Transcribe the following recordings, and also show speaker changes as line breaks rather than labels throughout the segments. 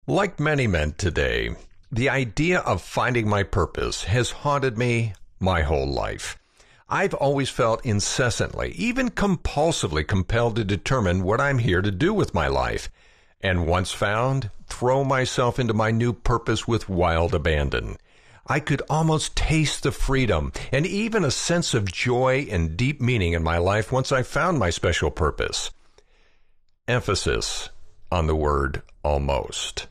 Like many men today, the idea of finding my purpose has haunted me my whole life. I've always felt incessantly, even compulsively compelled to determine what I'm here to do with my life, and once found, throw myself into my new purpose with wild abandon. I could almost taste the freedom and even a sense of joy and deep meaning in my life once I found my special purpose. Emphasis on the word almost.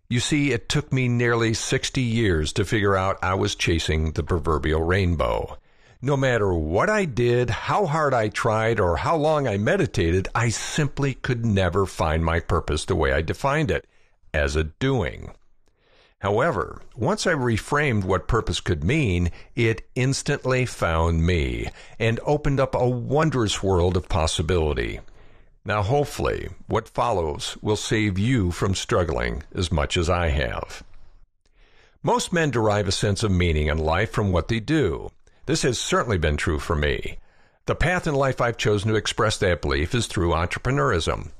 You see, it took me nearly 60 years to figure out I was chasing the proverbial rainbow. No matter what I did, how hard I tried, or how long I meditated, I simply could never find my purpose the way I defined it, as a doing. However, once I reframed what purpose could mean, it instantly found me and opened up a wondrous world of possibility. Now, hopefully, what follows will save you from struggling as much as I have. Most men derive a sense of meaning in life from what they do. This has certainly been true for me. The path in life I've chosen to express that belief is through entrepreneurism.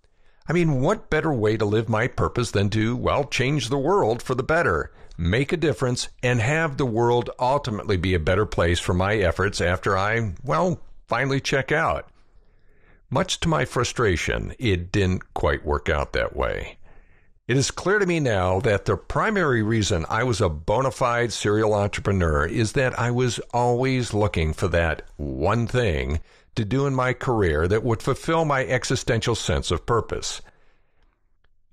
I mean, what better way to live my purpose than to, change the world for the better, make a difference, and have the world ultimately be a better place for my efforts after I, finally check out. Much to my frustration, it didn't quite work out that way. It is clear to me now that the primary reason I was a bona fide serial entrepreneur is that I was always looking for that one thing to do in my career that would fulfill my existential sense of purpose.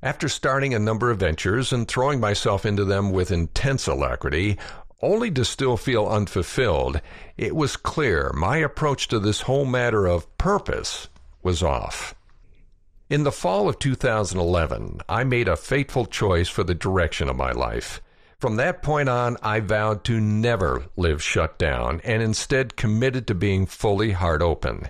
After starting a number of ventures and throwing myself into them with intense alacrity, only to still feel unfulfilled, it was clear my approach to this whole matter of purpose was off. In the fall of 2011, I made a fateful choice for the direction of my life. From that point on, I vowed to never live shut down and instead committed to being fully heart open,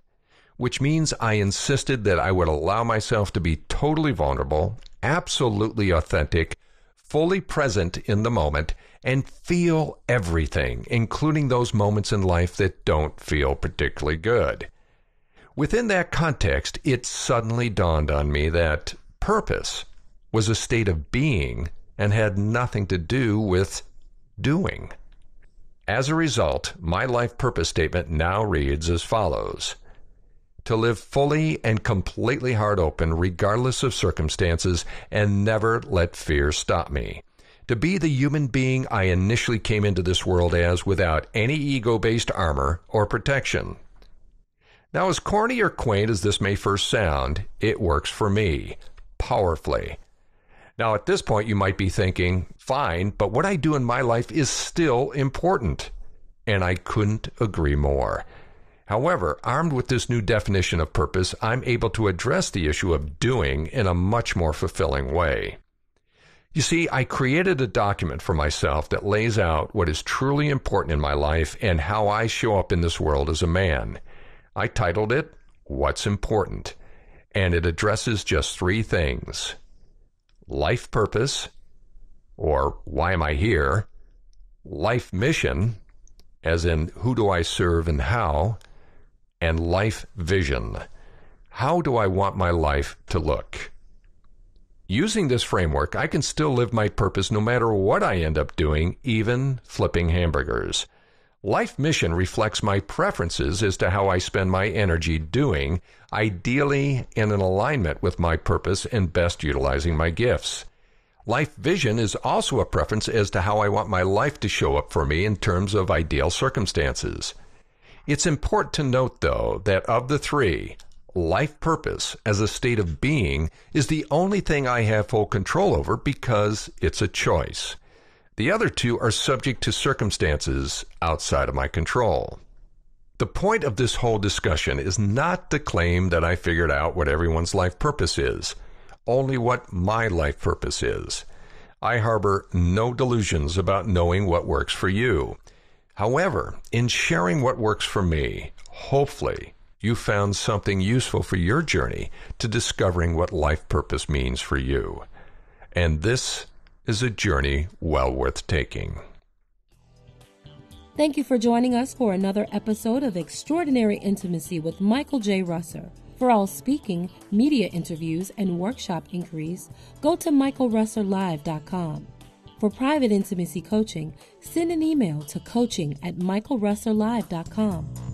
which means I insisted that I would allow myself to be totally vulnerable, absolutely authentic, fully present in the moment, and feel everything, including those moments in life that don't feel particularly good. Within that context, it suddenly dawned on me that purpose was a state of being and had nothing to do with doing. As a result, my life purpose statement now reads as follows: to live fully and completely heart open regardless of circumstances and never let fear stop me. To be the human being I initially came into this world as without any ego-based armor or protection. Now, as corny or quaint as this may first sound, it works for me, powerfully. Now, at this point, you might be thinking, fine, but what I do in my life is still important. And I couldn't agree more. However, armed with this new definition of purpose, I'm able to address the issue of doing in a much more fulfilling way. You see, I created a document for myself that lays out what is truly important in my life and how I show up in this world as a man. I titled it, What's Important, and it addresses just three things: life purpose, or why am I here, life mission, as in who do I serve and how, and life vision. How do I want my life to look? Using this framework, I can still live my purpose no matter what I end up doing, even flipping hamburgers. Life mission reflects my preferences as to how I spend my energy doing, ideally in an alignment with my purpose and best utilizing my gifts. Life vision is also a preference as to how I want my life to show up for me in terms of ideal circumstances. It's important to note, though, that of the three, life purpose as a state of being is the only thing I have full control over because it's a choice. The other two are subject to circumstances outside of my control. The point of this whole discussion is not to claim that I figured out what everyone's life purpose is, only what my life purpose is. I harbor no delusions about knowing what works for you. However, in sharing what works for me, hopefully you found something useful for your journey to discovering what life purpose means for you. And this is a journey well worth taking.
Thank you for joining us for another episode of Extraordinary Intimacy with Michael J. Russer. For all speaking, media interviews, and workshop inquiries, go to michaelrusslerlive.com. For private intimacy coaching, send an email to coaching@michaelrusslerlive.com.